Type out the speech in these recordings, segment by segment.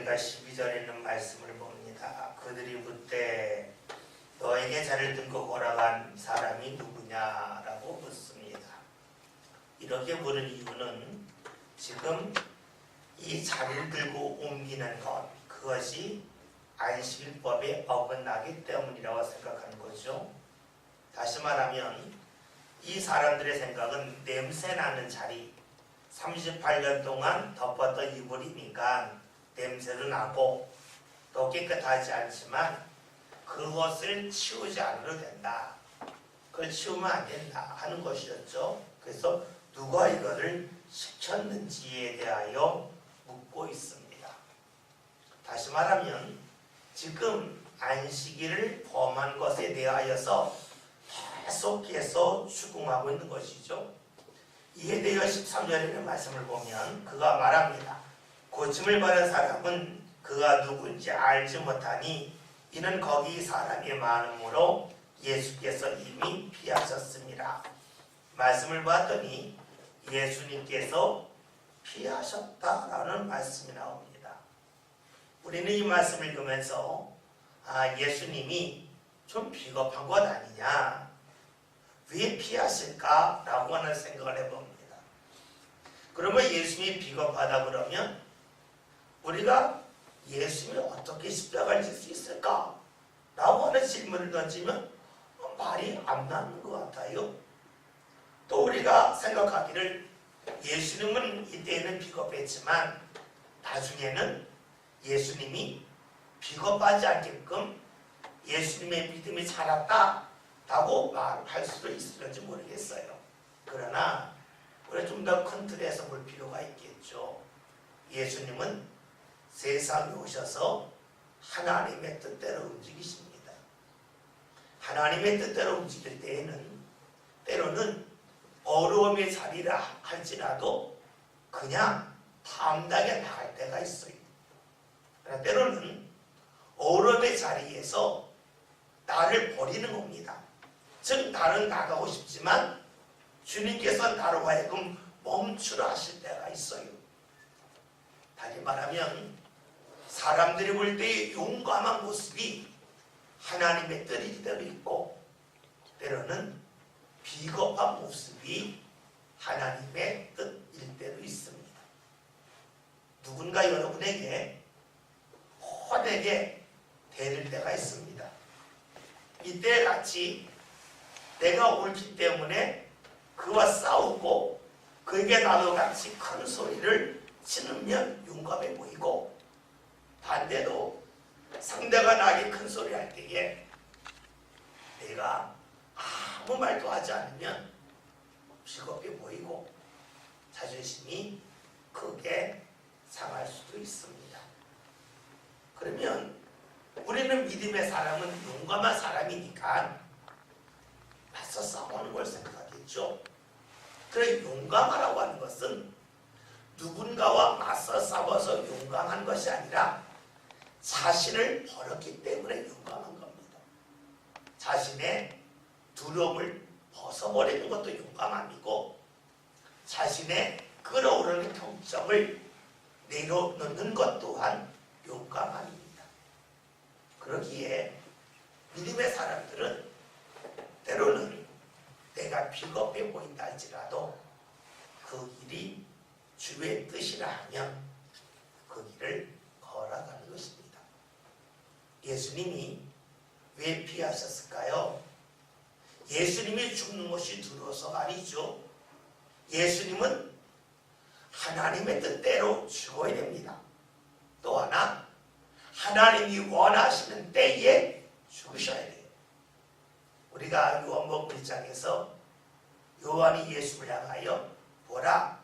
우리가 12절에 있는 말씀을 봅니다. 그들이 묻되 너에게 자리를 들고 걸어간 사람이 누구냐라고 묻습니다. 이렇게 물은 이유는 지금 이 자리를 들고 옮기는 것, 그것이 안식일법에 어긋나기 때문이라고 생각하는 거죠. 다시 말하면 이 사람들의 생각은 냄새나는 자리, 38년 동안 덮었던 이불이니까 냄새도 나고 또 깨끗하지 않지만 그것을 치우지 않아도 된다. 그걸 치우면 안 된다 하는 것이었죠. 그래서 누가 이거를 시켰는지에 대하여 묻고 있습니다. 다시 말하면 지금 안식일을 범한 것에 대하여서 계속해서 추궁하고 있는 것이죠. 이에 대해 13절의 말씀을 보면 그가 말합니다. 고침을 받은 사람은 그가 누군지 알지 못하니 이는 거기 사람이 많음으로 예수께서 이미 피하셨습니다. 말씀을 봤더니 예수님께서 피하셨다라는 말씀이 나옵니다. 우리는 이 말씀을 읽으면서 예수님이 좀 비겁한 것 아니냐, 왜 피하실까라고 하는 생각을 해봅니다. 그러면 예수님이 비겁하다 그러면 우리가 예수님이 어떻게 십자가를 질 수 있을까? 라고 하는 질문을 던지면 말이 안 나는 것 같아요. 또 우리가 생각하기를 예수님은 이때에는 비겁했지만 나중에는 예수님이 비겁하지 않게끔 예수님의 믿음이 자랐다라고 말할 수도 있을지 모르겠어요. 그러나 우리가 좀 더 큰 틀에서 볼 필요가 있겠죠. 예수님은 세상에 오셔서 하나님의 뜻대로 움직이십니다. 하나님의 뜻대로 움직일 때에는 때로는 어려움의 자리라 할지라도 그냥 당당하게 나갈 때가 있어요. 그러나 때로는 어려움의 자리에서 나를 버리는 겁니다. 즉 나는 나가고 싶지만 주님께서 나로 하여금 멈추라 하실 때가 있어요. 다시 말하면 사람들이 볼 때 용감한 모습이 하나님의 뜻일 때도 있고 때로는 비겁한 모습이 하나님의 뜻일 때도 있습니다. 누군가 여러분에게 훤하게 대릴 때가 있습니다. 이때 같이 내가 옳기 때문에 그와 싸우고 그에게 나도 같이 큰 소리를 치르면 용감해 보이고 반대로 상대가 나에게 큰 소리 할 때에 내가 아무 말도 하지 않으면 비겁해 보이고 자존심이 크게 상할 수도 있습니다. 그러면 우리는 믿음의 사람은 용감한 사람이니까 맞서 싸우는 걸 생각하겠죠. 그래 용감하라고 하는 것은 누군가와 맞서 싸워서 용감한 것이 아니라 자신을 버렸기 때문에 용감한 겁니다. 자신의 두려움을 벗어버리는 것도 용감함이고 자신의 끌어오르는 경점을 내려놓는 것 또한 용감함입니다. 그러기에 믿음의 사람들은 때로는 내가 비겁해 보인다 할지라도 그 길이 주의 뜻이라 하면 그 길을 걸어가는 것입니다. 예수님이 왜 피하셨을까요? 예수님이 죽는 것이 두려워서가 아니죠. 예수님은 하나님의 뜻대로 죽어야 됩니다. 또 하나 하나님이 원하시는 때에 죽으셔야 돼요. 우리가 요한복음 1장에서 요한이 예수를 향하여 보라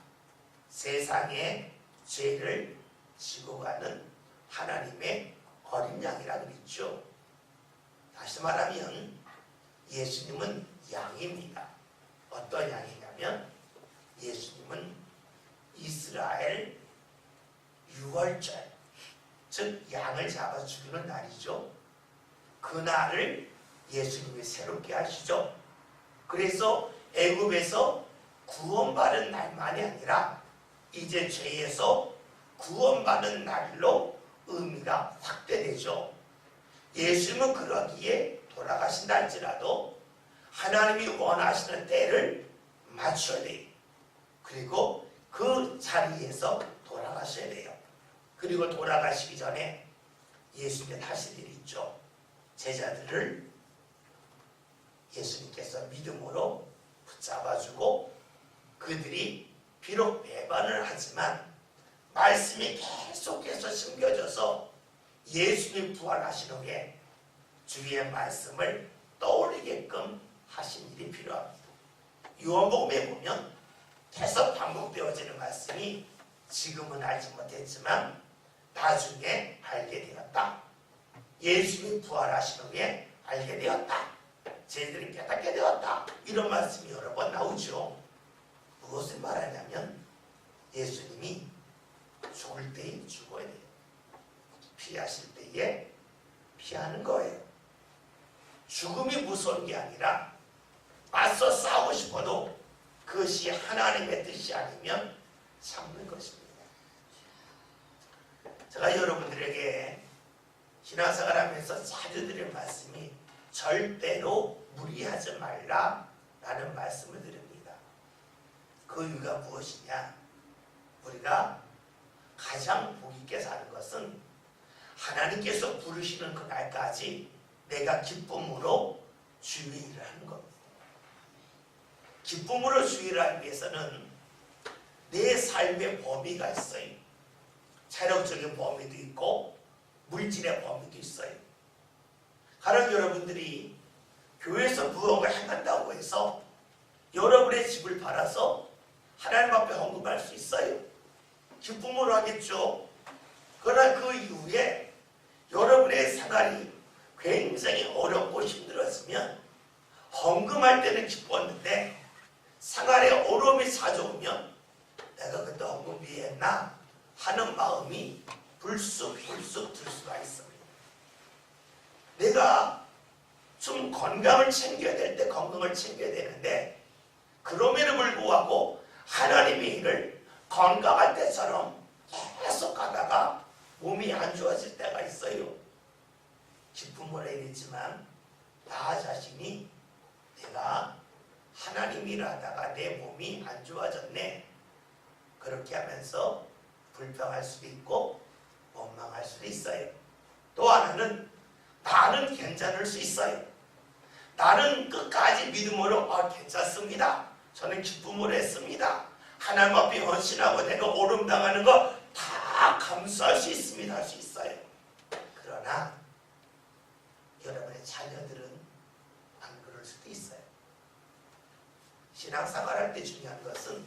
세상의 죄를 지고 가는 하나님의 어린 양이라 그랬죠. 다시 말하면 예수님은 양입니다. 어떤 양이냐면 예수님은 이스라엘 유월절, 즉 양을 잡아 죽이는 날이죠. 그 날을 예수님이 새롭게 하시죠. 그래서 애굽에서 구원받은 날만이 아니라 이제 죄에서 구원받는 날로 의미가 확대되죠. 예수님은 그러기에 돌아가신다 할지라도 하나님이 원하시는 때를 맞춰야 돼요. 그리고 그 자리에서 돌아가셔야 돼요. 그리고 돌아가시기 전에 예수님께 하실 일이 있죠. 제자들을 예수님께서 믿음으로 붙잡아주고 그들이 비록 배반을 하지만 말씀이 계속해서 심겨져서 예수님 부활하신 후에 주의 말씀을 떠올리게끔 하신 일이 필요합니다. 요한복음에 보면 계속 반복되어지는 말씀이 지금은 알지 못했지만 나중에 알게 되었다. 예수님이 부활하신 후에 알게 되었다. 저희들이 깨닫게 되었다. 이런 말씀이 여러 번 나오죠. 무엇을 말하냐면 예수님이 죽을 때에 죽어야 돼요. 피하실 때에 피하는 거예요. 죽음이 무서운 게 아니라 맞서 싸우고 싶어도 그것이 하나님의 뜻이 아니면 참는 것입니다. 제가 여러분들에게 신앙생활 하면서 자주 드린 말씀이 절대로 무리하지 말라라는 말씀을 드립니다. 그 이유가 무엇이냐? 우리가 가장 복 있게 사는 것은 하나님께서 부르시는 그날까지 내가 기쁨으로 주의 일을 하는 겁니다. 기쁨으로 주의 일을 하기 위해서는 내 삶의 범위가 있어요. 체력적인 범위도 있고 물질의 범위도 있어요. 가령 여러분들이 교회에서 무언가 행한다고 해서 여러분의 집을 팔아서 하나님 앞에 헌금할 수 있어요. 기쁨으로 하겠죠. 그러나 그 이후에 여러분의 생활이 굉장히 어렵고 힘들었으면 헌금할 때는 기뻤는데 생활에 어려움이 찾아오면 내가 그때 헌금 왜 했나 하는 마음이 불쑥 들 수가 있습니다. 내가 좀 건강을 챙겨야 될 때 건강을 챙겨야 되는데 그럼에도 불구하고 하나님의 일을 건강할 때처럼 계속 하다가 몸이 안 좋아질 때가 있어요. 기쁨으로 이랬지만 나 자신이 내가 하나님 일을 하다가 내 몸이 안 좋아졌네. 그렇게 하면서 불평할 수도 있고 원망할 수도 있어요. 또 하나는 나는 괜찮을 수 있어요. 나는 끝까지 믿음으로 괜찮습니다. 저는 기쁨으로 했습니다. 하나님 앞에 헌신하고 내가 오름당하는 거 다 감수할 수 있습니다. 할 수 있어요. 그러나 여러분의 자녀들은 안 그럴 수도 있어요. 신앙생활 할 때 중요한 것은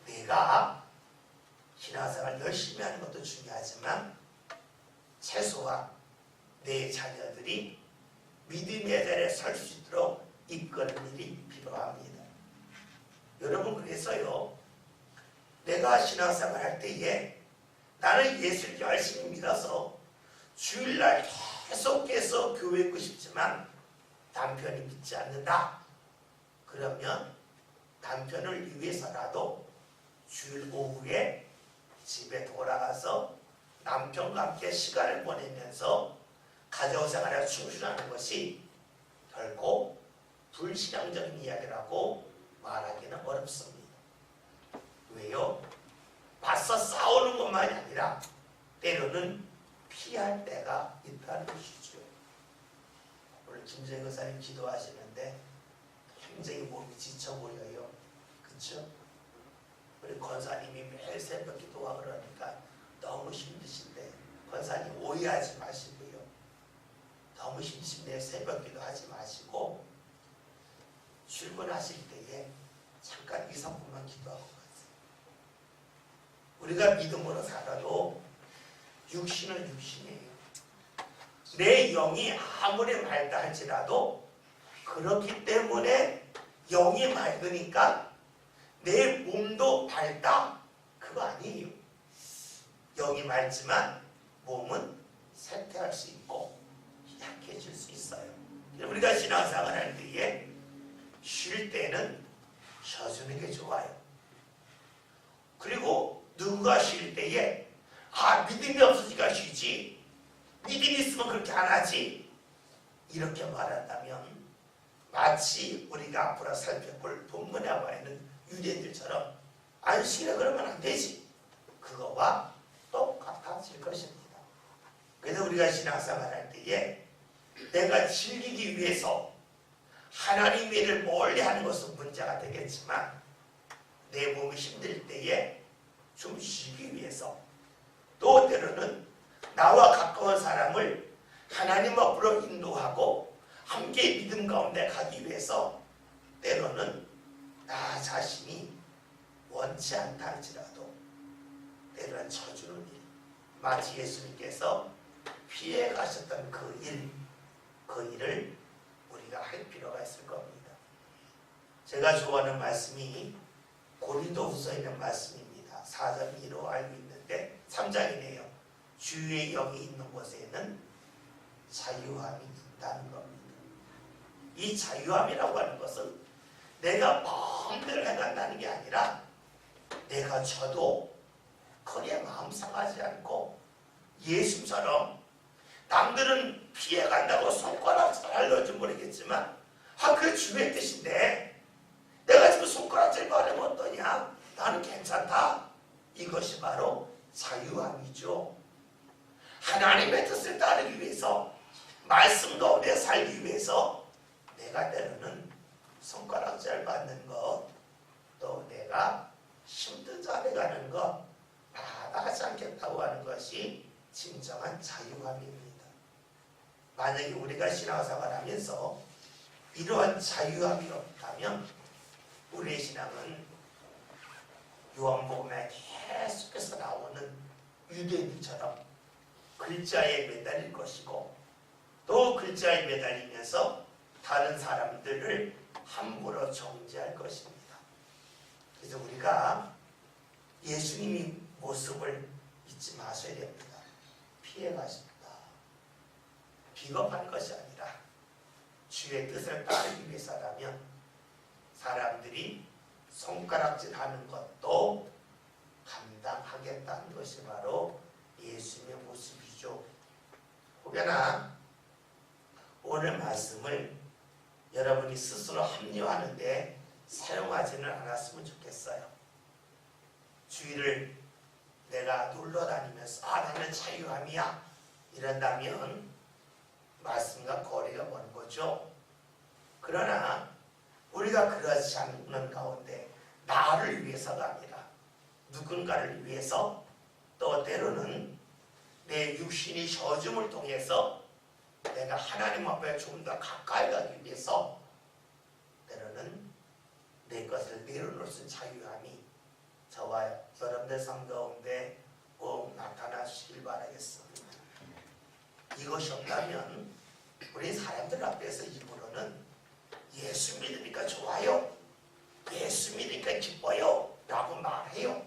내가 신앙생활 열심히 하는 것도 중요하지만 최소한 내 자녀들이 믿음의 자리에 설 수 있도록 이끄는 일이 필요합니다. 여러분 그래서요. 내가 신앙생활 할 때에 나는 예수를 열심히 믿어서 주일날 계속해서 교회 있고 싶지만 남편이 믿지 않는다. 그러면 남편을 위해서라도 주일 오후에 집에 돌아가서 남편과 함께 시간을 보내면서 가정생활에 충실하는 것이 결코 불신앙적인 이야기라고 말하기는 어렵습니다. 왜요? 맞서 싸우는 것만이 아니라 때로는 피할 때가 있다는 것이죠. 오늘 김정희 의사님 기도하시는데 굉장히 몸이 지쳐 보여요. 그렇죠? 우리 권사님이 매일 새벽 기도하고 그러니까 너무 힘드신데 권사님 오해하지 마시고요. 너무 힘드신데 새벽 기도하지 마시고 출근하실 때에 잠깐 2~3분만 기도하고 가세요. 우리가 믿음으로 살아도 육신은 육신이에요. 내 영이 아무리 맑다 할지라도 그렇기 때문에 영이 맑으니까 내 몸도 밝다? 그거 아니에요. 영이 맑지만 몸은 쇠퇴할 수 있고 약해질 수 있어요. 우리가 신앙생활 할 때에 쉴 때는 쉬어주는 게 좋아요. 그리고 누가 쉴 때에 믿음이 없으니까 쉬지. 믿음이 있으면 그렇게 안 하지. 이렇게 말한다면 마치 우리가 앞으로 살펴볼 본문에 나와 있는 유대인들처럼 안식이라 그러면 안 되지. 그거와 똑같아질 것입니다. 그래서 우리가 신앙생활 할 때에 내가 즐기기 위해서 하나님의 일을 멀리 하는 것은 문제가 되겠지만 내 몸이 힘들 때에 좀 쉬기 위해서 또 때로는 나와 가까운 사람을 하나님 앞으로 인도하고 함께 믿음 가운데 가기 위해서 때로는 나 자신이 원치 않다 할지라도 때로는 쳐주는 일, 마치 예수님께서 피해 가셨던 그 일을 우리가 할 필요가 있을 겁니다. 제가 좋아하는 말씀이 고린도후서에 있는 말씀입니다. 4장 2로 알고 있는데 3장이네요. 주의 영이 있는 곳에는 자유함이 있다는 겁니다. 이 자유함이라고 하는 것은 내가 마음대로 해간다는 게 아니라 내가 져도 거기에 마음 상하지 않고 예수처럼 남들은 피해간다고 손가락 잘 알려줄 모르겠지만 그게 주의 뜻인데 내가 지금 손가락질 바르면 어떠냐? 나는 괜찮다. 이것이 바로 자유함이죠. 하나님의 뜻을 따르기 위해서 말씀 가운데 살기 위해서 내가 때로는 손가락질 받는 것, 또 내가 힘든 자리에 가는 것 마다하지 않겠다고 하는 것이 진정한 자유함입니다. 만약에 우리가 신앙생활 하면서 이러한 자유함이 없다면 우리의 신앙은 요한복음에 계속해서 나오는 유대인들처럼 글자에 매달릴 것이고 또 글자에 매달리면서 다른 사람들을 함부로 정죄할 것입니다. 그래서 우리가 예수님의 모습을 잊지 마셔야 됩니다. 피해가십니다. 비겁한 것이 아니라 주의 뜻을 따르기 위해서라면 사람들이 손가락질하는 것도 감당하겠다는 것이 바로 예수님의 모습이죠. 혹여나 오늘 말씀을 여러분이 스스로 합리화하는데 사용하지는 않았으면 좋겠어요. 주위를 내가 놀러다니면서 나는 자유함이야 이런다면 말씀과 거리가 먼 거죠. 그러나 우리가 그러지 않는 가운데 나를 위해서가 아니라 누군가를 위해서 또 때로는 내 육신이 젖음을 통해서 내가 하나님 앞에 좀 더 가까이 가기 위해서 때로는 내 것을 내려놓을 수 있는 자유함이 저와 여러분들 삶 가운데 꼭 나타나시길 바라겠습니다. 이것이 없다면 우리 사람들 앞에서 입으로는 예수 믿으니까 좋아요, 예수 믿으니까 기뻐요 라고 말해요.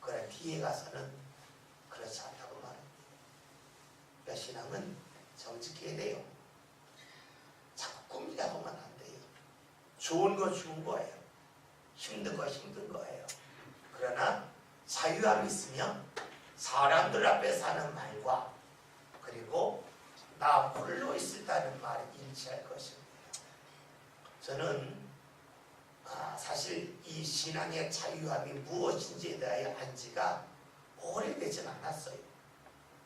그러나 뒤에 가서는 그렇지 않다고 말합니다. 그러니까 신앙은 정직해야 돼요. 자꾸 꿈이라고 하면 안 돼요. 좋은 거 좋은 거예요. 힘든 거 힘든 거예요. 그러나 자유함이 있으면 사람들 앞에서 하는 말과 그리고 나 홀로 있었다는 말을 일치할 것입니다. 저는 사실 이 신앙의 자유함이 무엇인지에 대하여 안지가 오래되진 않았어요.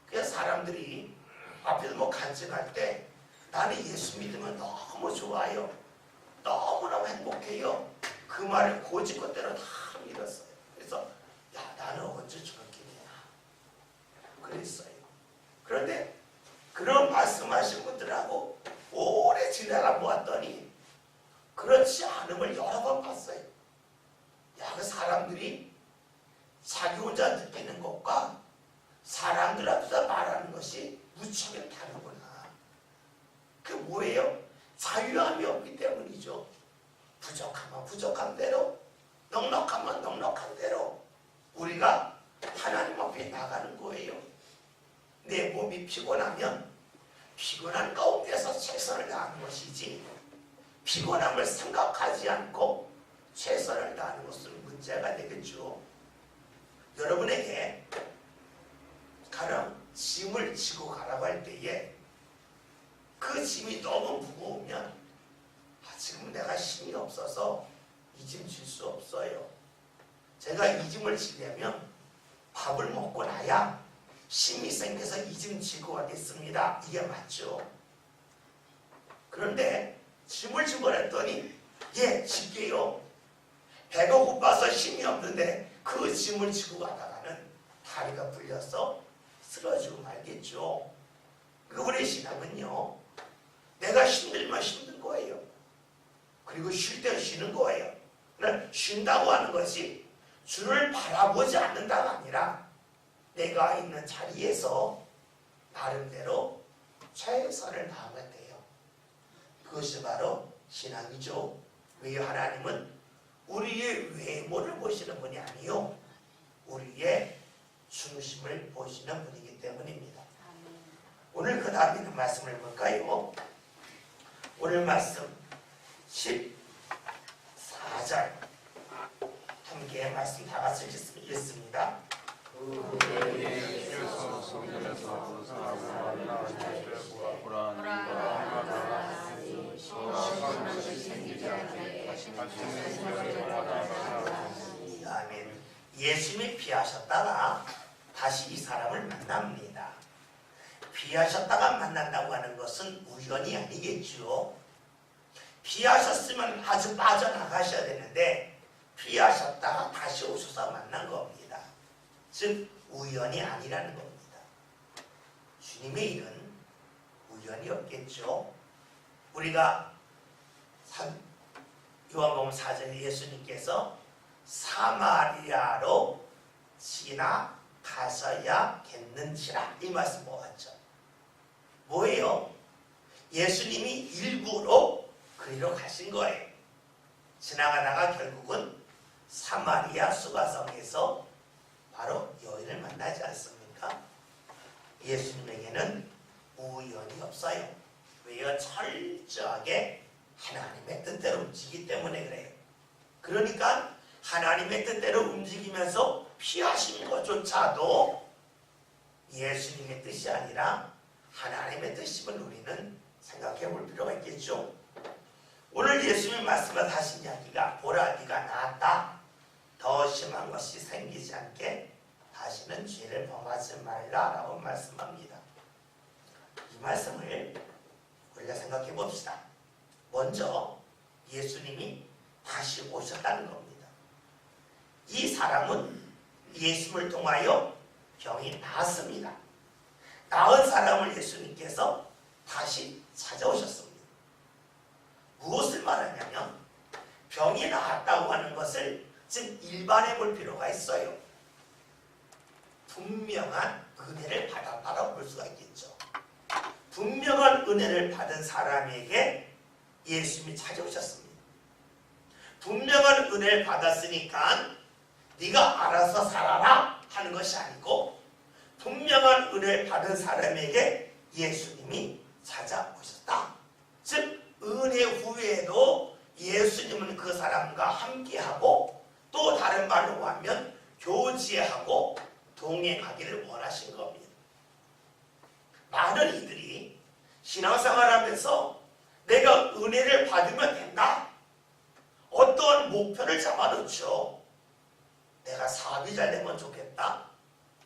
그래서 사람들이 앞에서 뭐 간증할 때 나는 예수 믿으면 너무 좋아요. 너무너무 행복해요. 그 말을 고지껏대로 다 믿었어요. 그래서 나는 언제 저렇게 되냐 그랬어요. 그런데 그런 말씀하신 분들하고 오래 지나가 보았더니 그렇지 않음을 여러 번 봤어요. 그 사람들이 자기 혼자 느끼는 것과 사람들 앞에서 말하는 것이 무척이 다르구나. 그게 뭐예요? 자유함이 없기 때문이죠. 부족하면 부족한 대로, 넉넉하면 넉넉한 대로 우리가 하나님 앞에 나가는 거예요. 내 몸이 피곤하면 피곤한 가운데서 최선을 다하는 것이지 피곤함을 생각하지 않고 최선을 다하는 것은 문제가 되겠죠. 여러분에게 짐을 지고 가라고 할 때에 그 짐이 너무 무거우면 지금 내가 힘이 없어서 이 짐 질 수 없어요. 제가 이 짐을 지려면 밥을 먹고 나야 힘이 생겨서 이 짐 지고 가겠습니다. 이게 맞죠? 그런데 짐을 지고 했더니 예, 질게요. 배가 고파서 힘이 없는데 그 짐을 지고 가다가는 다리가 풀려서 쓰러지고 말겠죠. 우리 신앙은요, 내가 힘들면 힘든 거예요. 그리고 쉴 때 쉬는 거예요. 쉰다고 하는 것이 주를 바라보지 않는다가 아니라 내가 있는 자리에서 나름대로 최선을 다하면 돼요. 그것이 바로 신앙이죠. 왜 하나님은 우리의 외모를 보시는 분이 아니요, 우리의 중심을 보시는 분이기 때문입니다. 오늘 그 다음에 있는 말씀을 볼까요? 오늘 말씀 14절 함께 말씀 다 같이 읽습니다. 아멘. 예수님이 피하셨다가 다시 이 사람을 만납니다. 피하셨다가 만난다고 하는 것은 우연이 아니겠죠. 피하셨으면 아주 빠져나가셔야 되는데 피하셨다가 다시 오셔서 만난 겁니다. 즉 우연이 아니라는 겁니다. 주님의 일은 우연이 없겠죠. 우리가 요한복음 4절에 예수님께서 사마리아로 지나가셔야겠는지라 이 말씀 보았죠. 뭐예요? 예수님이 일부러 그리로 가신 거예요. 지나가다가 결국은 사마리아 수가성에서 바로 여인을 만나지 않습니까? 예수님에게는 우연이 없어요. 왜요? 철저하게 하나님의 뜻대로 움직이기 때문에 그래요. 그러니까 하나님의 뜻대로 움직이면서 피하신 것조차도 예수님의 뜻이 아니라 하나님의 뜻임을 우리는 생각해 볼 필요가 있겠죠. 오늘 예수님의 말씀을 하신 이야기가 보라 네가 나았다. 더 심한 것이 생기지 않게 다시는 죄를 범하지 말라라고 말씀합니다. 이 말씀을 우리가 생각해 봅시다. 먼저 예수님이 다시 오셨다는 겁니다. 이 사람은 예수님을 통하여 병이 나았습니다. 나은 사람을 예수님께서 다시 찾아오셨습니다. 무엇을 말하냐면 병이 나았다고 하는 것을 좀 일반해 볼 필요가 있어요. 분명한 은혜를 받았다고 볼 수가 있겠죠. 분명한 은혜를 받은 사람에게 예수님이 찾아오셨습니다. 분명한 은혜를 받았으니까 네가 알아서 살아라 하는 것이 아니고 분명한 은혜를 받은 사람에게 예수님이 찾아오셨다. 즉 은혜 후에도 예수님은 그 사람과 함께하고 또 다른 말로 하면 교제하고 동행하기를 원하신 겁니다. 많은 이들이 신앙생활하면서 내가 은혜를 받으면 된다. 어떤 목표를 잡아놓죠. 내가 사업이 잘 되면 좋겠다.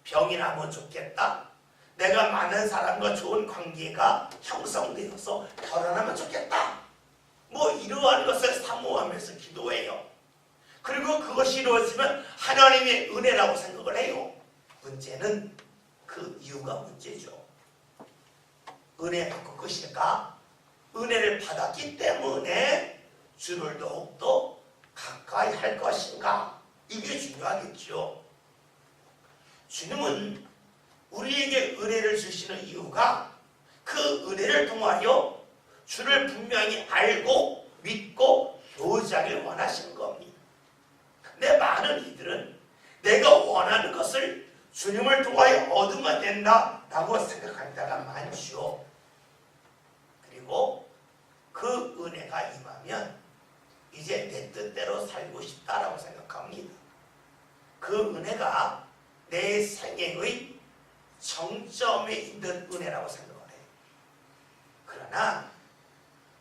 병이 나면 좋겠다. 내가 많은 사람과 좋은 관계가 형성되어서 결혼하면 좋겠다. 뭐 이러한 것을 사모하면서 기도해요. 그리고 그것이 이루어지면 하나님의 은혜라고 생각을 해요. 문제는 그 이유가 문제죠. 은혜 받고 끝일까? 은혜를 받았기 때문에 주를 더욱더 가까이 할 것인가? 이게 중요하겠죠. 주님은 우리에게 은혜를 주시는 이유가 그 은혜를 통하여 주를 분명히 알고 믿고 교제하길 원하시는 겁니다. 근데 많은 이들은 내가 원하는 것을 주님을 통하여 얻으면 된다라고 생각할 때가 많죠. 그리고 그 은혜가 임하면 이제 내 뜻대로 살고 싶다라고 생각합니다. 그 은혜가 내 생애의 정점에 있는 은혜라고 생각을 해요. 그러나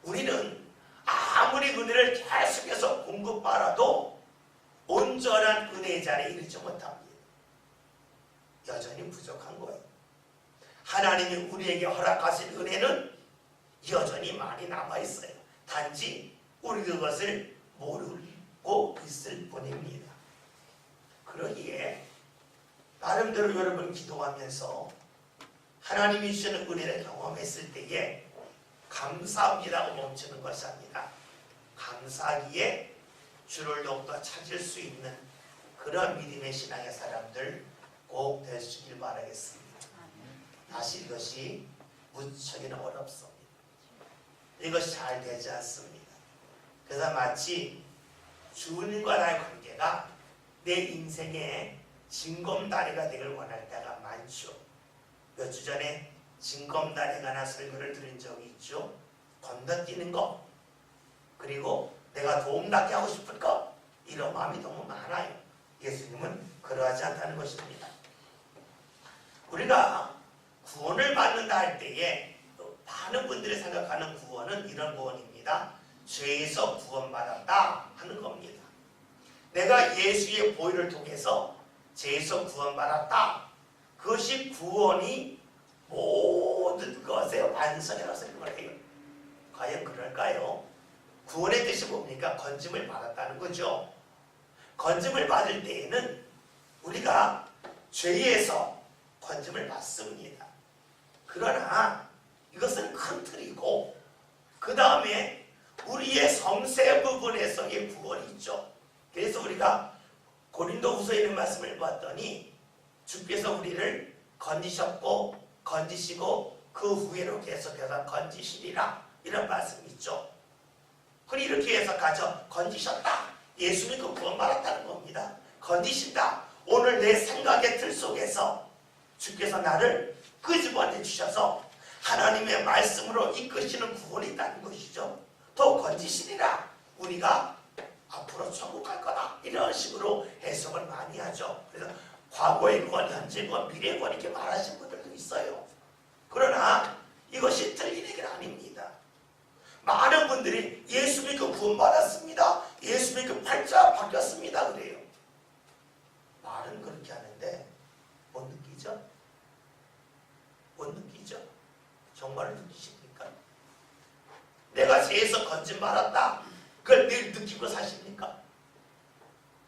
우리는 아무리 은혜를 계속해서 공급받아도 온전한 은혜의 자리에 이르지 못합니다. 여전히 부족한 거예요. 하나님이 우리에게 허락하신 은혜는 여전히 많이 남아있어요. 단지 우리 그것을 모르고 있을 뿐입니다. 그러기에 나름대로 여러분 기도하면서 하나님이 주시는 은혜를 경험했을 때에 감사합니다고 멈추는 것이 아니라 감사하기에 주를 더욱더 찾을 수 있는 그런 믿음의 신앙의 사람들 꼭 되시길 바라겠습니다. 다시 이것이 무척이나 어렵습니다. 이것이 잘 되지 않습니다. 그래서 마치 주님과 나의 관계가 내 인생의 징검다리가 되길 원할 때가 많죠. 몇 주 전에 징검다리에 관한 설교를 들은 적이 있죠. 건너뛰는 것, 그리고 내가 도움닫게 하고 싶은 것, 이런 마음이 너무 많아요. 예수님은 그러하지 않다는 것입니다. 우리가 구원을 받는다 할 때에 많은 분들이 생각하는 구원은 이런 구원입니다. 죄에서 구원받았다 하는 겁니다. 내가 예수의 보혈을 통해서 죄에서 구원받았다. 그것이 구원이 모든 것의 완성이라고 생각을 해요. 과연 그럴까요? 구원의 뜻이 뭡니까? 건짐을 받았다는 거죠. 건짐을 받을 때에는 우리가 죄에서 건짐을 받습니다. 그러나 이것은 큰 틀이고 그 다음에 우리의 섬세 부분에서의 구원이 있죠. 그래서 우리가 고린도후서에 있는 말씀을 봤더니 주께서 우리를 건지셨고 건지시고 그 후에로 계속해서 건지시리라 이런 말씀이 있죠. 그럼 이렇게 해석하죠. 건지셨다. 예수님 그 구원받았다는 겁니다. 건지신다. 오늘 내 생각의 틀 속에서 주께서 나를 끄집어내 주셔서 하나님의 말씀으로 이끄시는 구원이 있다는 것이죠. 더 건지시리라. 우리가 앞으로 천국 갈 거다. 이런 식으로 해석을 많이 하죠. 그래서 과거의 구원, 현재 구원, 미래의 구원 이렇게 말하시는 분들도 있어요. 그러나 이것이 틀린 얘기는 아닙니다. 많은 분들이 예수 믿고 구원받았습니다. 예수 믿고 팔자 바뀌었습니다. 그래요. 말은 그렇게 하는데 못 느끼죠? 못 느끼죠? 정말 느끼십니까? 내가 죄에서 건짐 받았다. 그걸 늘 느끼고 사십니까?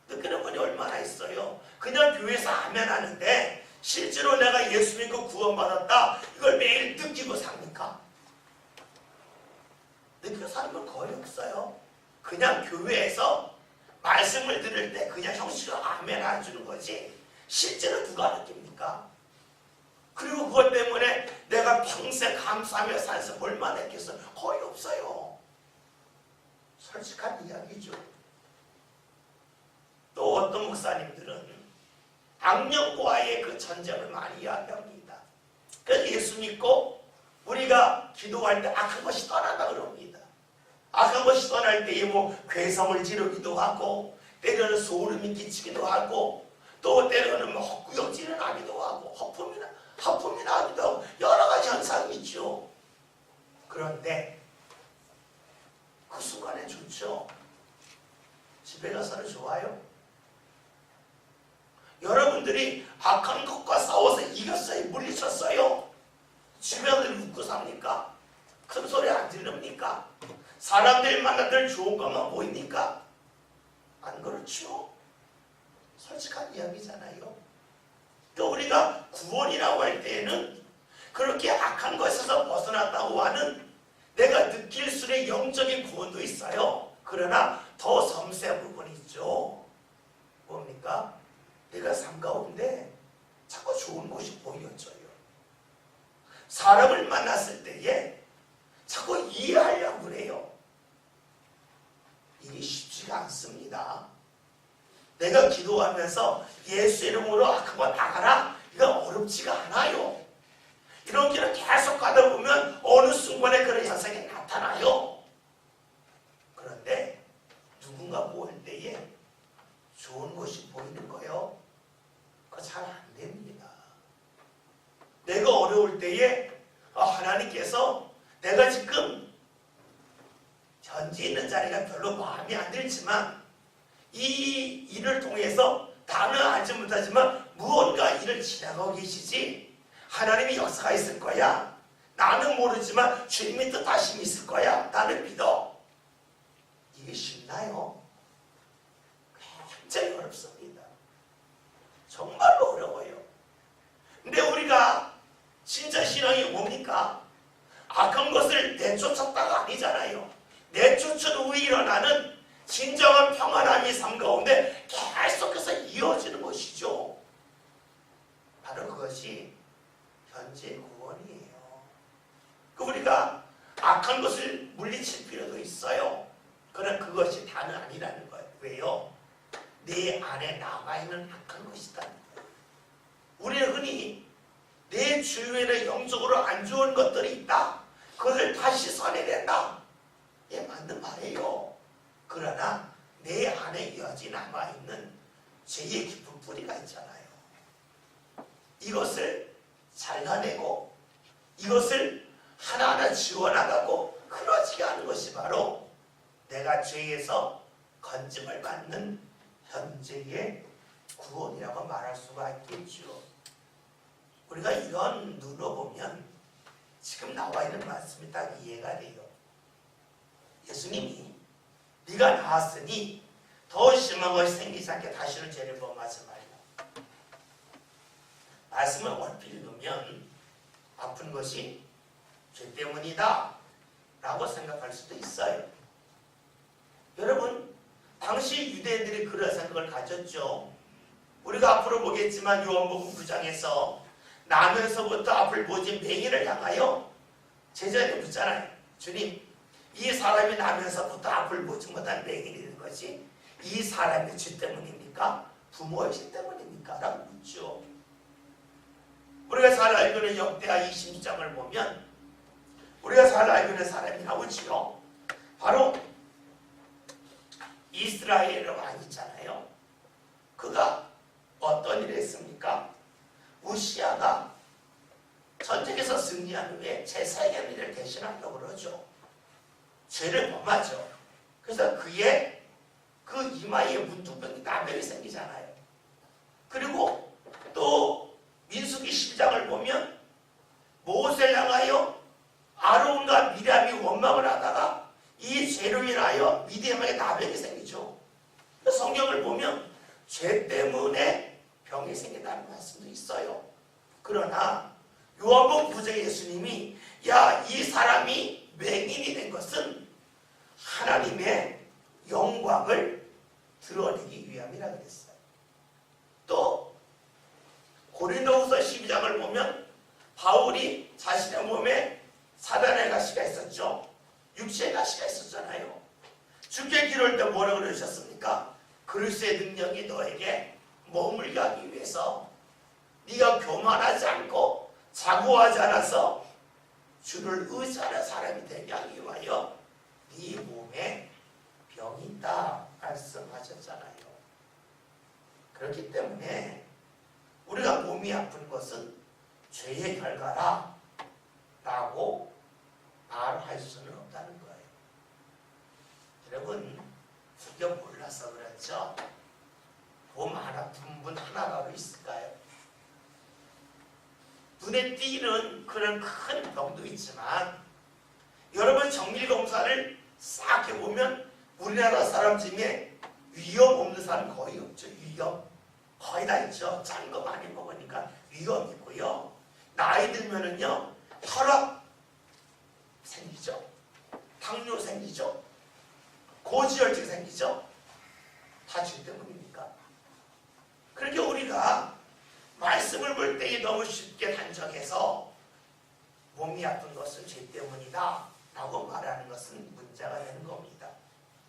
느끼는 분이 얼마나 있어요. 그냥 교회에서 아멘 하는데 실제로 내가 예수 믿고 구원받았다. 이걸 매일 느끼고 삽니까? 느끼고 사는 건 거의 없어요. 그냥 교회에서 말씀을 들을 때 그냥 형식으로 아멘 해주는 거지 실제로 누가 느낍니까? 그리고 그것 때문에 내가 평생 감사하며 살면서 얼마나 했겠어요? 거의 없어요. 솔직한 이야기죠. 또 어떤 목사님들은 악령과의 그 전쟁을 많이 이야기합니다. 그래서 예수 믿고 우리가 기도할 때 악한 것이 떠난다 그럽니다. 악한 것이 떠날 때에 뭐 괴성을 지르기도 하고 때로는 소름이 끼치기도 하고 또 때로는 뭐 헛구역질을 하기도 하고 허품이 나기도 하고 여러 가지 현상이 있죠. 그런데 그 순간에 좋죠. 집에 가서는 좋아요. 여러분들이 악한 것과 싸워서 이겼어요. 물리쳤어요. 주변을 웃고 삽니까? 큰 소리 안 들립니까? 사람들 만나들 좋은 것만 보입니까? 안 그렇죠? 솔직한 이야기잖아요. 또 우리가 구원이라고 할 때에는 그렇게 악한 것에서 벗어났다고 하는 내가 느낄 수 있는 영적인 구원도 있어요. 그러나 더 섬세한 부분이 있죠. 뭡니까? 내가 삶 가운데 자꾸 좋은 것이 보여져요. 사람을 만났을 때에 자꾸 이해하려고 그래요. 이게 쉽지가 않습니다. 내가 기도하면서 예수 이름으로 악한 거 나가라. 이건 어렵지가 않아요. 이런 길을 계속 가다 보면 어느 순간에 그런 현상이 나타나요. 그런데 누군가 볼 때에 좋은 것이 보이는 거요. 그거 잘 안 됩니다. 내가 어려울 때에 하나님께서 내가 지금 현재 있는 자리가 별로 마음에 안 들지만 이 일을 통해서 나는 알지 못하지만 무언가 일을 지나가고 계시지. 하나님의 역사가 있을 거야. 나는 모르지만 주님의 뜻하심이 있을 거야. 나는 믿어. 이게 쉽나요? 굉장히 어렵습니다. 정말로 어려워요. 근데 우리가 진짜 신앙이 뭡니까? 악한 것을 내쫓았다가 아니잖아요. 내쫓은 후에 일어나는 진정한 평안함이 삶 가운데 계속해서 이어지는 것이죠. 바로 그것이 현재 구원이에요. 우리가 악한 것을 물리칠 필요도 있어요. 그러나 그것이 다는 아니라는 거예요. 왜요? 내 안에 남아있는 악한 것이다. 우리는 흔히 내 주위에는 영적으로 안 좋은 것들이 있다. 그것을 다시 써내낸다. 예, 맞는 말이에요. 그러나 내 안에 여지 남아있는 죄의 깊은 뿌리가 있잖아요. 이것을 잘라내고 이것을 하나하나 지워나가고 흐려지게 하는 것이 바로 내가 죄에서 건짐을 받는 현재의 구원이라고 말할 수가 있겠죠. 우리가 이런 눈으로 보면 지금 나와 있는 말씀이 딱 이해가 돼요. 예수님이 네가 나았으니 더 심한 것이 생기지 않게 다시는 죄를 범하지 말라. 말씀을 얼핏 읽으면 아픈 것이 죄 때문이다 라고 생각할 수도 있어요. 여러분, 당시 유대인들이 그런 생각을 가졌죠. 우리가 앞으로 보겠지만 요한복음 9장에서 나면서부터 앞을 보진 맹인을 향하여 제자들이 묻잖아요. 주님, 이 사람이 나면서부터 앞을 보지 못한 맹인이 된 것이 이 사람의 죄 때문입니까? 부모의 죄 때문입니까? 라고 묻죠. 우리가 잘 알고 있는 역대하 20장을 보면 우리가 잘 알고 있는 사람이 나오지요. 바로 이스라엘의 왕 있잖아요. 그가 어떤 일을 했습니까? 우시아가 전쟁에서 승리한 후에 제사의 일을 대신하려고 그러죠. 죄를 범하죠. 그래서 그의 그 이마에 문둥병이 나병이 생기잖아요. 그리고 또 민수기 10장을 보면 모세를 향하여 아론과 미리암이 원망을 하다가 이 죄로 인하여 미디암에게 나병이 생기죠. 성경을 보면 죄 때문에 병이 생긴다는 말씀도 있어요. 그러나 요한복음 9장에 예수님이 이 사람이 맹인이 된 것은 하나님의 영광을 드러내기 위함이라 그랬어요. 또 고린도후서 12장을 보면 바울이 자신의 몸에 사단의 가시가 있었죠. 육체의 가시가 있었잖아요. 주께 기도할 때 뭐라고 그러셨습니까? 그리스도의 능력이 너에게 머물게 하기 위해서 네가 교만하지 않고 자고하지 않아서 주를 의지하는 사람이 되게 하기 위하여 네 몸에 병이 있다 말씀하셨잖아요. 그렇기 때문에 우리가 몸이 아픈 것은 죄의 결과라 라고 말할 수는 없다는 거예요. 여러분, 그게 몰라서 그렇죠? 몸 안 아픈 분 하나라도 있을까요? 눈에 띄는 그런 큰 병도 있지만 여러분 정밀검사를 싹 해보면 우리나라 사람 중에 위염 없는 사람 거의 없죠. 위염 거의 다 있죠. 짠 거 많이 먹으니까 위염 있고요. 나이 들면은요 혈압 생기죠. 당뇨 생기죠. 고지혈증 생기죠. 다 죄 때문입니까? 그렇게 우리가 말씀을 볼 때에 너무 쉽게 단정해서 몸이 아픈 것은 죄 때문이다 라고 말하는 것은 문제가 되는 겁니다.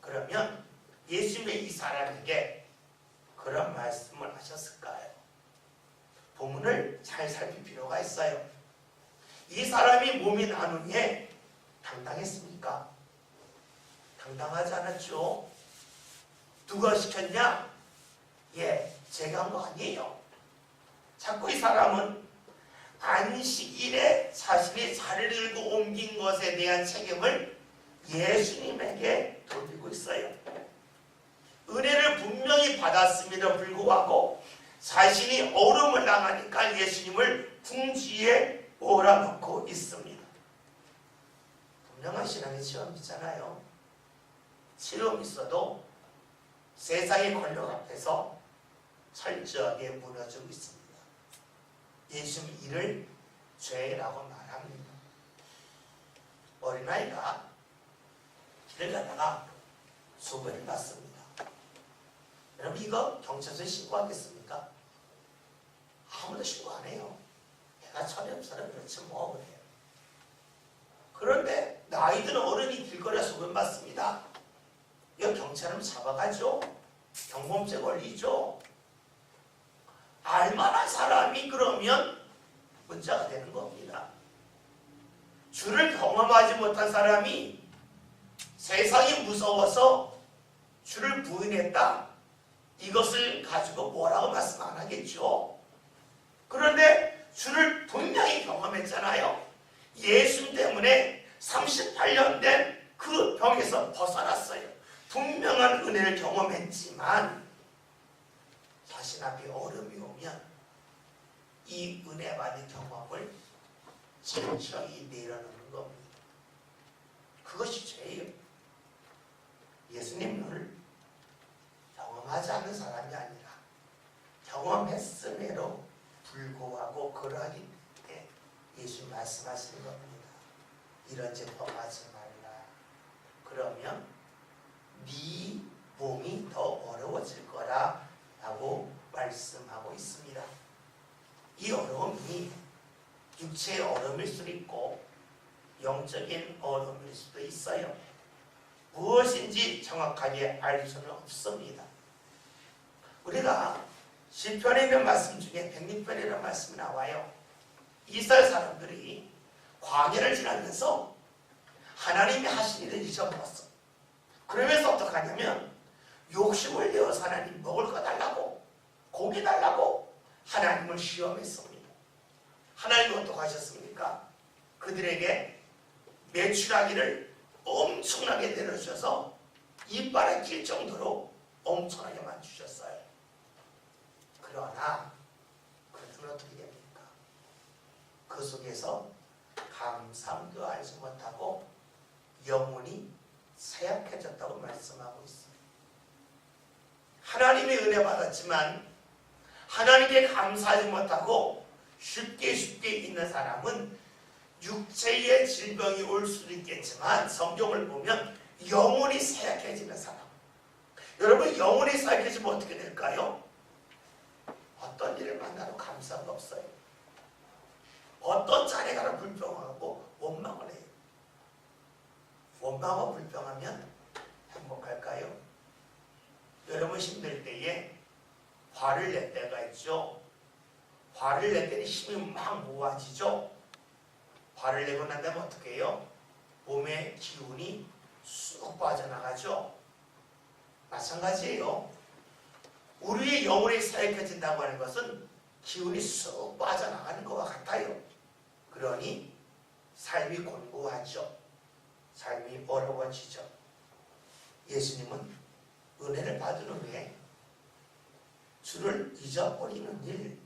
그러면 예수님의 이 사람에게 그런 말씀을 하셨을까요? 본문을 잘 살필 필요가 있어요. 이 사람이 몸이 나눈 후에 당당했습니까? 당당하지 않았죠. 누가 시켰냐? 제가 한 거 아니에요. 자꾸 이 사람은 안식일에 자신이 자리를 들고 옮긴 것에 대한 책임을 예수님에게 돌리고 있어요. 은혜를 분명히 받았음에도 불구하고 자신이 어려움을 당하니까 예수님을 궁지에 몰아넣고 있습니다. 분명한 신앙의 체험이 있잖아요. 체험이 있어도 세상의 권력 앞에서 철저하게 무너지고 있습니다. 예수님 이를 죄라고 말합니다. 어린아이가 길을 가다가 소변을 봤습니다. 여러분 이거 경찰서에 신고하겠습니까? 아무도 신고 안 해요. 내가 철이 없어서 그렇지 뭐 그래요. 그런데 나이 든 어른이 길거리에 소변 봤습니다. 이거 경찰은 잡아가죠. 경범죄 걸리죠. 알만한 사람이 그러면 문제가 되는 겁니다. 주를 경험하지 못한 사람이 세상이 무서워서 주를 부인했다. 이것을 가지고 뭐라고 말씀 안 하겠죠. 그런데 주를 분명히 경험했잖아요. 예수 때문에 38년 된 그 병에서 벗어났어요. 분명한 은혜를 경험했지만 자신 앞에 어려움이 오면 이 은혜 받은 경험을 철저히 내려놓는 겁니다. 그것이 죄예요. 예수님을 경험하지 않는 사람이 아니라 경험했음에도 불구하고 그러하기 때문에 예수님 말씀하시는 겁니다. 이런 죄 범하지 말라. 그러면 네 몸이 더 어려워질 거라 라고 말씀하고 있습니다. 이 어려움이 육체의 어려움일 수도 있고 영적인 어려움일 수도 있어요. 무엇인지 정확하게 알 수는 없습니다. 우리가 시편에 있는 말씀 중에 106편이라는 말씀이 나와요. 이스라엘 사람들이 광야를 지나면서 하나님이 하신 일을 잊어버렸어. 그러면서 어떡하냐면 욕심을 내어서 하나님 먹을 거 달라고 고기 달라고 하나님을 시험했습니다. 하나님은 어떻게 하셨습니까? 그들에게 메추라기를 엄청나게 내려주셔서 이빨에 낄 정도로 엄청나게만 주셨어요. 그러나 그들은 어떻게 됩니까? 그 속에서 감상도 알지 못하고 영혼이 쇠약해졌다고 말씀하고 있어요. 하나님의 은혜 받았지만 하나님께 감사하지 못하고 쉽게 있는 사람은 육체의 질병이 올 수도 있겠지만 성경을 보면 영혼이 쇠약해지는 사람. 여러분 영혼이 쇠약해지면 어떻게 될까요? 어떤 일을 만나도 감사가 없어요. 어떤 자리가 불평하고 원망을 해요. 원망하고 불평하면 행복할까요? 여러분 힘들 때에 화를 낼 때가 있죠. 화를 낼 때는 힘이 막 모아지죠. 화를 내고 난 다음에 어떻게 해요? 몸의 기운이 쑥 빠져나가죠. 마찬가지예요. 우리의 영혼이 사역해진다고 하는 것은 기운이 쑥 빠져나가는 것과 같아요. 그러니 삶이 곤고하죠. 삶이 어려워지죠. 예수님은 은혜를 받은 후에 주를 잊어버리는 일,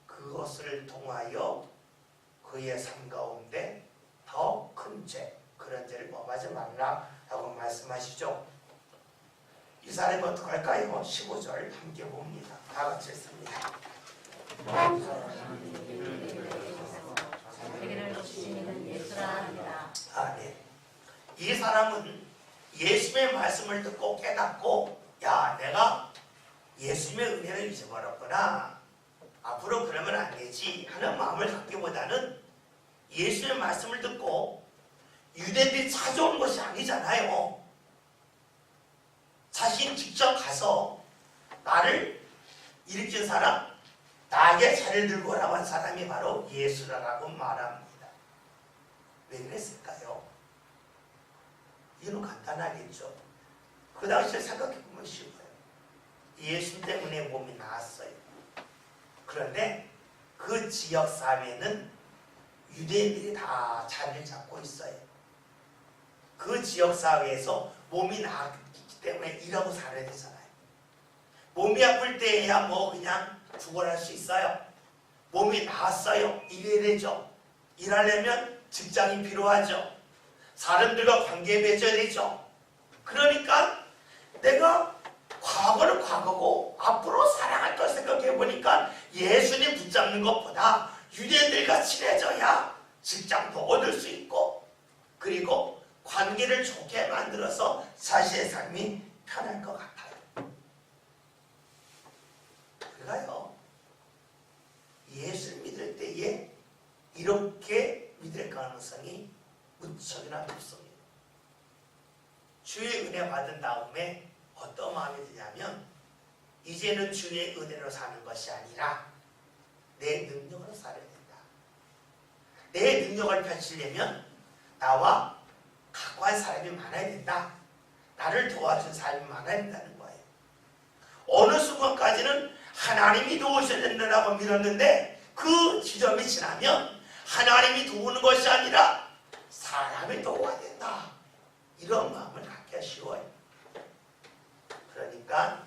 그것을 통하여 그의 삶 가운데 더 큰 죄, 그런 죄를 범하지 말라라고 말씀하시죠. 이 사람이 어떻게 할까요? 15절 함께 봅니다. 다 같이 했습니다. 네. 이 사람은 예수님의 말씀을 듣고 깨닫고 야 내가 예수님의 은혜를 잊어버렸구나. 앞으로 그러면 안 되지 하는 마음을 갖기보다는 예수님의 말씀을 듣고 유대인들이 찾아온 것이 아니잖아요. 자신 직접 가서 나를 일으킨 사람, 나에게 자리를 들고 오라고 한 사람이 바로 예수라고 말합니다. 왜 그랬을까요? 이유는 간단하겠죠. 그 당시에 생각해보면 쉬워요. 예수 때문에 몸이 나았어요. 그런데 그 지역 사회는 유대인들이 다 자리를 잡고 있어요. 그 지역사회에서 몸이 나았기 때문에 일하고 살아야 되잖아요. 몸이 아플 때에야 뭐 그냥 죽어날 수 있어요. 몸이 나았어요. 일해야 되죠. 일하려면 직장이 필요하죠. 사람들과 관계 맺어야 되죠. 그러니까 내가 과거는 과거고 앞으로 사랑할 걸 생각해 보니까 예수님 붙잡는 것보다 유대인들과 친해져야 직장도 얻을 수 있고 그리고 관계를 좋게 만들어서 자신의 삶이 편할 것 같아요. 우리가요, 예수를 믿을 때에 이렇게 믿을 가능성이 무척이나 높습니다. 주의 은혜 받은 다음에 어떤 마음이 드냐면 이제는 주의 은혜로 사는 것이 아니라 내 능력으로 살아야 된다. 내 능력을 펼치려면 나와 각고한 사람이 많아야 된다. 나를 도와준 사람이 많아야 된다는 거예요. 어느 순간까지는 하나님이 도우셔야 된다고 믿었는데 그 지점이 지나면 하나님이 도우는 것이 아니라 사람이 도와야 된다. 이런 마음을 갖기가 쉬워요. 그러니까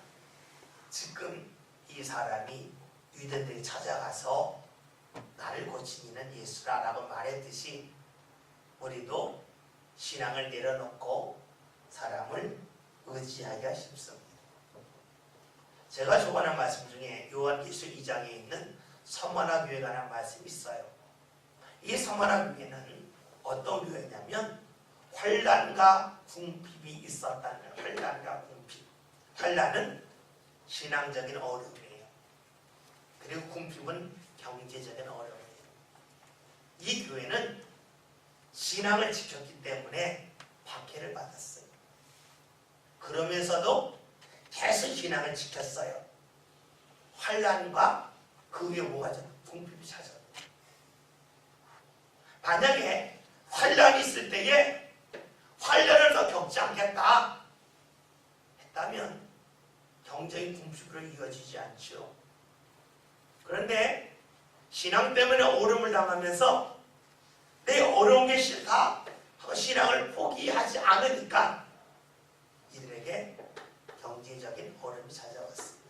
지금 이 사람이 유대인들이 찾아가서 나를 고친 이는 예수라라고 말했듯이 우리도 신앙을 내려놓고 사람을 의지하기가 쉽습니다. 제가 좋아하는 말씀 중에 요한계시록 2장에 있는 서머나 교회에 관한 말씀이 있어요. 이 서머나 교회는 어떤 교회냐면 환난과 궁핍이 있었다는 환난과 궁핍. 환난은 신앙적인 어려움이에요. 그리고 궁핍은 경제적인 어려움이에요. 이 교회는 신앙을 지켰기 때문에 박해를 받았어요. 그러면서도 계속 신앙을 지켰어요. 환난과 그 위에 뭐가 죠? 궁핍이 찾아요. 만약에 환난이 있을 때에 환난을 더 겪지 않겠다 했다면 경제의 궁핍으로 이어지지 않죠. 그런데 신앙 때문에 어려움을 당하면서 내 어려운 게 싫다 하고 신앙을 포기하지 않으니까 이들에게 경제적인 어려움이 찾아왔습니다.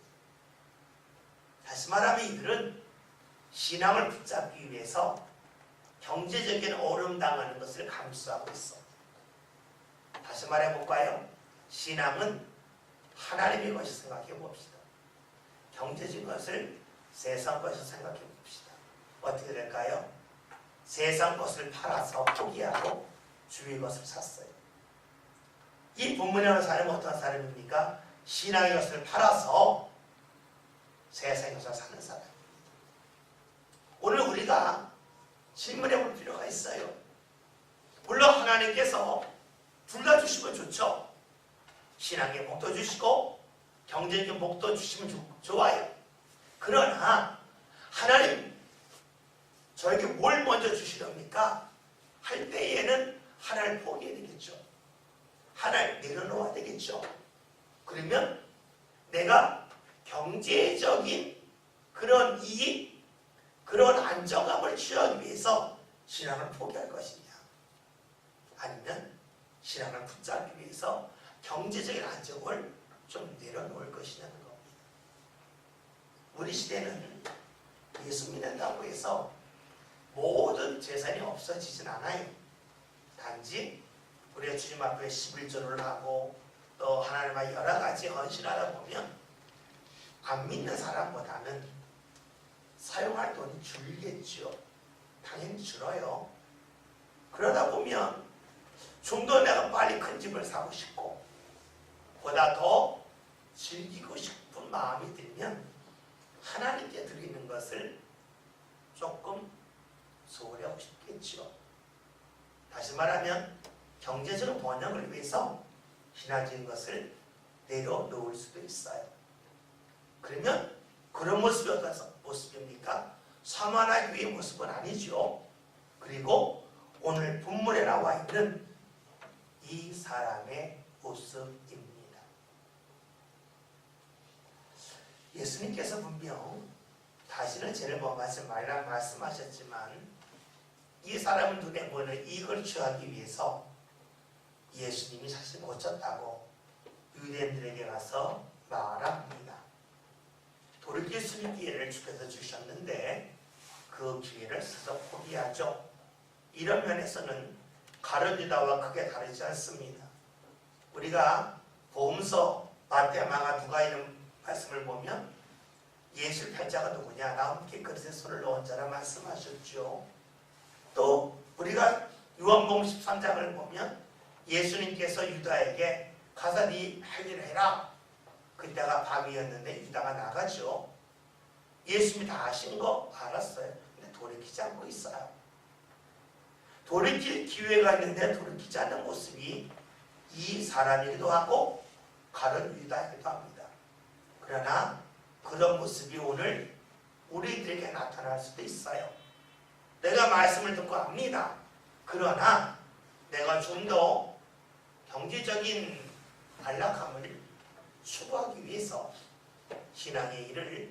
다시 말하면 이들은 신앙을 붙잡기 위해서 경제적인 어려움 당하는 것을 감수하고 있어. 다시 말해볼까요? 신앙은 하나님의 것을 생각해 봅시다. 경제적인 것을 세상 것을 생각해 봅시다. 어떻게 될까요? 세상 것을 팔아서 포기하고 주의 것을 샀어요. 이 본문에 나오는 사람은 어떤 사람입니까? 신앙의 것을 팔아서 세상의 것을 사는 사람입니다. 오늘 우리가 질문해 볼 필요가 있어요. 물론 하나님께서 둘 다 주시면 좋죠. 신앙의 복도 주시고 경제적인 복도 주시면 좋아요. 그러나 하나님 저에게 뭘 먼저 주시렵니까? 할 때에는 하나를 포기해야 되겠죠. 하나를 내려놓아야 되겠죠. 그러면 내가 경제적인 그런 이익, 그런 안정감을 취하기 위해서 신앙을 포기할 것이냐, 아니면 신앙을 붙잡기 위해서 경제적인 안정을 좀 내려놓을 것이냐는 겁니다. 우리 시대는 예수 믿는다고 해서 모든 재산이 없어지진 않아요. 단지 우리가 주님 앞에 11조를 하고 또 하나님과 여러 가지 헌신하다 보면 안 믿는 사람보다는 사용할 돈이 줄겠죠. 당연히 줄어요. 그러다 보면 좀 더 내가 빨리 큰 집을 사고 싶고 보다 더 즐기고 싶은 마음이 들면 하나님께 드리는 것을 조금 소홀히 하고 싶겠죠. 다시 말하면 경제적인 번영을 위해서 신앙적인 것을 내려놓을 수도 있어요. 그러면 그런 모습이 어떤 모습입니까? 서머나 교회의 모습은 아니죠. 그리고 오늘 본문에 나와 있는 이 사람의 모습입니다. 예수님께서 분명 다시는 죄를 범하지 말라 말씀하셨지만 이 사람은 눈에 보이는 이익을 취하기 위해서 예수님이 사실 고쳤다고 유대인들에게 가서 말합니다. 돌이킬 수 있는 기회를 주께서 주셨는데 그 기회를 스스로 포기하죠. 이런 면에서는 가룟 유다와 크게 다르지 않습니다. 우리가 복음서 마태, 마가, 누가 이런 말씀을 보면 예수를 팔자가 누구냐? 나 함께 그릇에 손을 넣은 자라 말씀하셨죠. 또 우리가 요한복음 13장을 보면 예수님께서 유다에게 가서 네 할 일을 해라. 그때가 밤이었는데 유다가 나가죠. 예수님이 다 하신 거 알았어요. 근데 돌이키지 않고 있어요. 돌이킬 기회가 있는데 돌이키지 않는 모습이 이 사람이기도 하고 가룟 유다이기도 합니다. 그러나 그런 모습이 오늘 우리들에게 나타날 수도 있어요. 내가 말씀을 듣고 압니다. 그러나 내가 좀 더 경제적인 안락함을 추구하기 위해서 신앙의 일을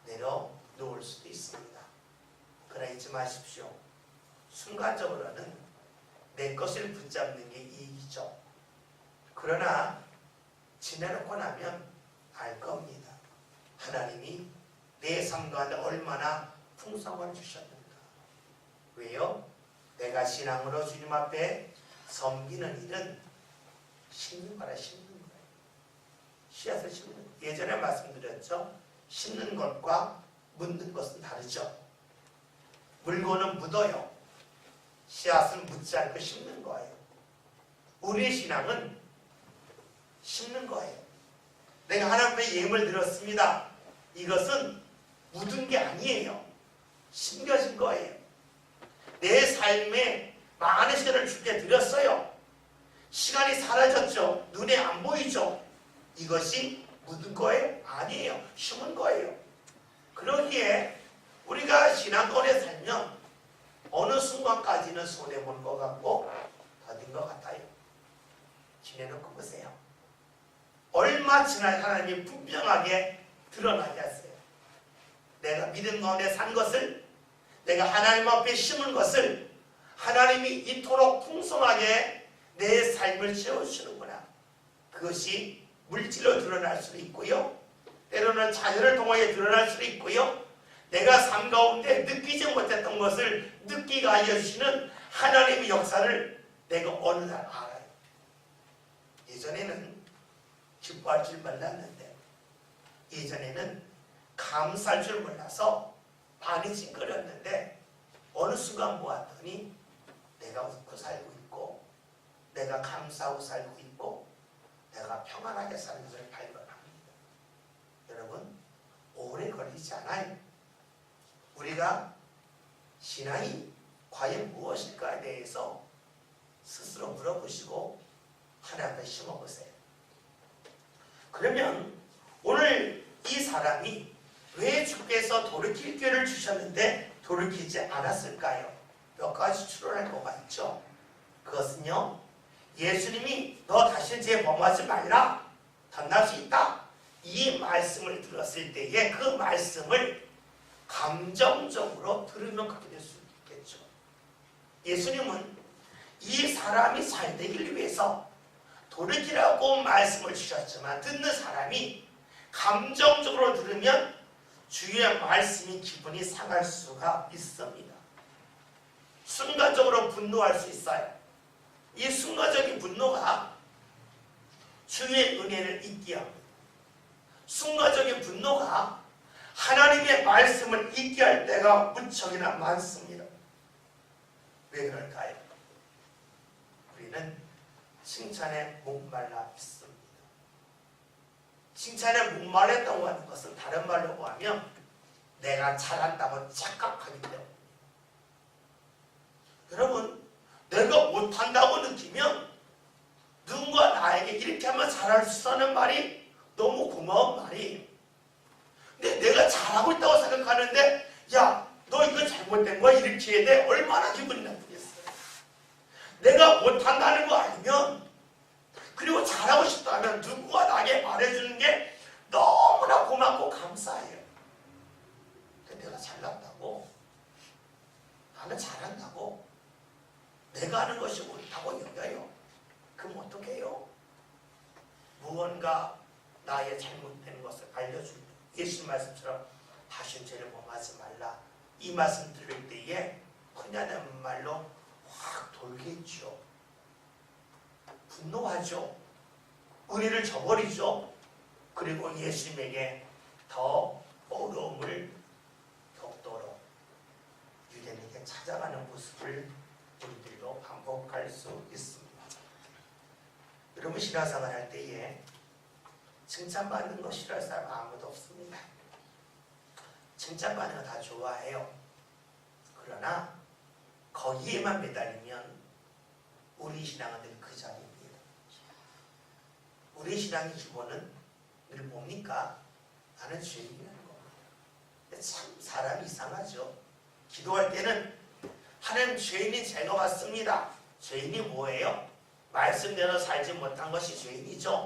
내려놓을 수도 있습니다. 그러나 잊지 마십시오. 순간적으로는 내 것을 붙잡는 게 이익이죠. 그러나 지내놓고 나면 알 겁니다. 하나님이 내 삶 가운데 얼마나 풍성함을 주셨는가. 왜요? 내가 신앙으로 주님 앞에 섬기는 일은 심는 거라 심는 거예요. 씨앗을 심는 거예요. 예전에 말씀드렸죠. 심는 것과 묻는 것은 다르죠. 물고는 묻어요. 씨앗은 묻지 않고 심는 거예요. 우리의 신앙은 심는 거예요. 내가 하나님 앞에 예물 드렸습니다. 이것은 묻은 게 아니에요. 심겨진 거예요. 내 삶에 많은 시간을 주께 드렸어요. 시간이 사라졌죠. 눈에 안 보이죠. 이것이 묻은 거예요? 아니에요. 심은 거예요. 그러기에 우리가 신앙권에 살면 어느 순간까지는 손해본 것 같고 더딘 것 같아요. 지내놓고 보세요. 얼마 지나야 하나님이 분명하게 드러나게 하세요. 내가 믿음 가운데 산 것을, 내가 하나님 앞에 심은 것을 하나님이 이토록 풍성하게 내 삶을 채워주시는구나. 그것이 물질로 드러날 수도 있고요. 때로는 자녀를 통하여 드러날 수도 있고요. 내가 삶 가운데 느끼지 못했던 것을 느끼게 하여 주시는 하나님의 역사를 내가 어느 날 알아요. 예전에는 기뻐할 줄 몰랐는데, 예전에는 감사할 줄 몰라서 반이 찡그렸는데 어느 순간 보았더니 내가 웃고 살고 있고, 내가 감사하고 살고 있고, 내가 평안하게 사는 것을 발견합니다. 여러분, 오래 걸리지 않아요. 우리가 신앙이 과연 무엇일까에 대해서 스스로 물어보시고 하나님께 심어보세요. 그러면 오늘 이 사람이 왜 주께서 돌이킬 기회를 주셨는데 돌이키지 않았을까요? 몇 가지 추론할 거가 있죠. 그것은요, 예수님이 너 다시 죄 범하지 말라, 덧날 수 있다, 이 말씀을 들었을 때에 그 말씀을 감정적으로 들으면 그렇게 될 수 있겠죠. 예수님은 이 사람이 잘 되길 위해서 돌이키라고 말씀을 주셨지만 듣는 사람이 감정적으로 들으면 주의 말씀이 기분이 상할 수가 있습니다. 순간적으로 분노할 수 있어요. 이 순간적인 분노가 주의 은혜를 잊게 합니다. 순간적인 분노가 하나님의 말씀을 잊게 할 때가 무척이나 많습니다. 왜 그럴까요? 우리는 칭찬에 목말라 있습니다. 칭찬에 목말랐다고 하는 것은 다른 말로 하면 내가 잘한다고 착각하기 때문에. 여러분, 내가 못한다고 느끼면 누군가 나에게 이렇게 하면 잘할 수 있다는 말이 너무 고마운 말이에요. 근데 내가 잘하고 있다고 생각하는데 야, 너 이거 잘못된 거야 이렇게 해야 돼? 얼마나 기분이 나쁘겠어요. 내가 못한다는 거 알면, 그리고 잘하고 싶다면 누구가 나에게 말해주는 게 너무나 고맙고 감사해요. 근데 내가 잘났다고, 나는 잘한다고 내가 하는 것이 옳다고 여겨요. 그럼 어떻게 해요? 무언가 나의 잘못된 것을 알려줄 때 예수 말씀처럼 다신 죄를 범하지 말라 이 말씀 들을 때에 그냐는 말로 확 돌겠죠. 분노하죠. 은혜를 저버리죠. 그리고 예수님에게 더 어려움을 겪도록 유대인에게 찾아가는 모습을 우리들도 반복할 수 있습니다. 여러분 신앙생활 할 때에 칭찬받는 거 싫어할 사람 아무도 없습니다. 칭찬받는 거 다 좋아해요. 그러나 거기에만 매달리면 우리 신앙은 늘 그 자리입니다. 우리 신앙의 기본은 늘 뭡니까? 나는 죄인이라는 겁니다. 참 사람이 이상하죠. 기도할 때는 하나님 죄인이 제가 왔습니다. 죄인이 뭐예요? 말씀대로 살지 못한 것이 죄인이죠.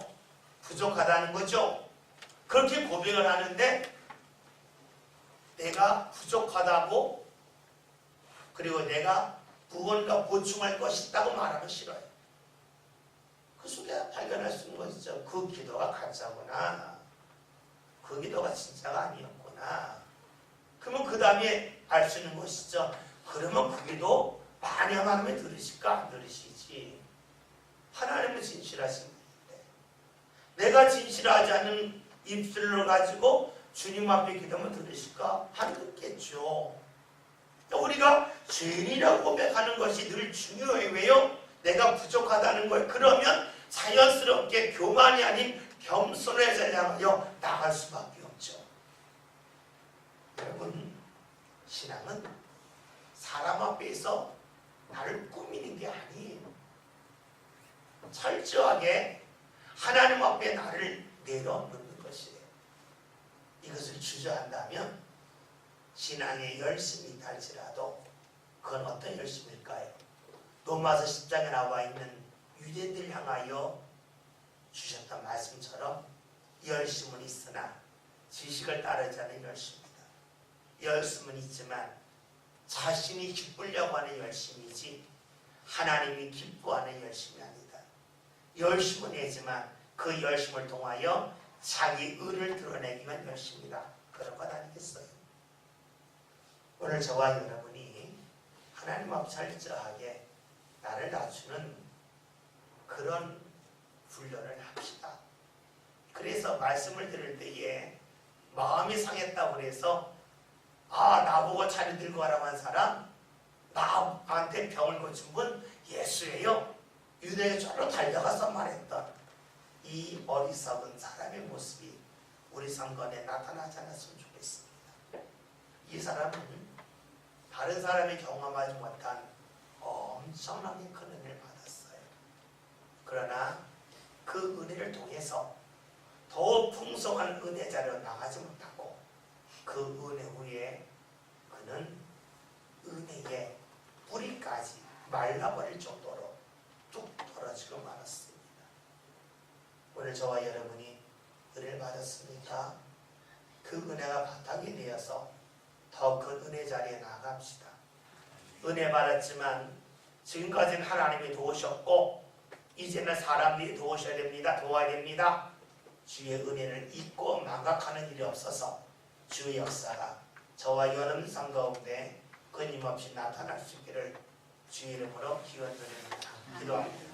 부족하다는 거죠. 그렇게 고백을 하는데 내가 부족하다고 그리고 내가 무언가 보충할 것이 있다고 말하면 싫어요. 그 속에 발견할 수 있는 것이죠. 그 기도가 가짜구나. 그 기도가 진짜가 아니었구나. 그러면 그 다음에 알 수 있는 것이죠. 그러면 그 기도 많이 하나님이 들으실까? 안 들으시지. 하나님은 진실하신 분인데 내가 진실하지 않은 입술을 가지고 주님 앞에 기도하면 들으실까? 안 듣겠죠. 우리가 죄인이라고 고백하는 것이 늘 중요해요. 왜요? 내가 부족하다는 거예요. 그러면 자연스럽게 교만이 아닌 겸손을 향하여 나갈 수밖에 없죠. 여러분 신앙은 사람 앞에서 나를 꾸미는 게 아니에요. 철저하게 하나님 앞에 나를 내려놓는 것이에요. 이것을 주저한다면 신앙에 열심히 있다 할지라도 그건 어떤 열심일까요? 로마서 10장에 나와 있는 유대인들 향하여 주셨던 말씀처럼 열심은 있으나 지식을 따르지 않는 열심이다. 열심은 있지만 자신이 기쁘려고 하는 열심이지 하나님이 기뻐하는 열심이 아니다. 열심은 내지만 그 열심을 통하여 자기 의를 드러내기 위한 열심이다. 그런 것 아니겠어요? 오늘 저와 여러분이 하나님 앞 철저하게 나를 낮추는 그런 훈련을 합시다. 그래서 말씀을 들을 때에 마음이 상했다고 해서 나보고 자리 들고 가라고 한 사람 나한테 병을 고친 분 예수예요. 유대에 저로 달려가서 말했던 이 어리석은 사람의 모습이 우리 성건에 나타나지 않았으면 좋겠습니다. 이 사람은 다른 사람이 경험하지 못한 엄청나게 큰 은혜를 받았어요. 그러나 그 은혜를 통해서 더 풍성한 은혜 자리로 나가지 못하고 그 은혜 후에 그는 은혜의 뿌리까지 말라버릴 정도로 뚝 떨어지고 말았습니다. 오늘 저와 여러분이 은혜를 받았습니까? 그 은혜가 바탕이 되어서 더 큰 은혜 자리에 나아갑시다. 은혜 받았지만 지금까지는 하나님이 도우셨고 이제는 사람들이 도우셔야 됩니다. 도와야 됩니다. 주의 은혜를 잊고 망각하는 일이 없어서 주의 역사가 저와 여러분 삶 가운데 끊임없이 나타날 수 있기를 주의 이름으로 기원드립니다. 기도합니다.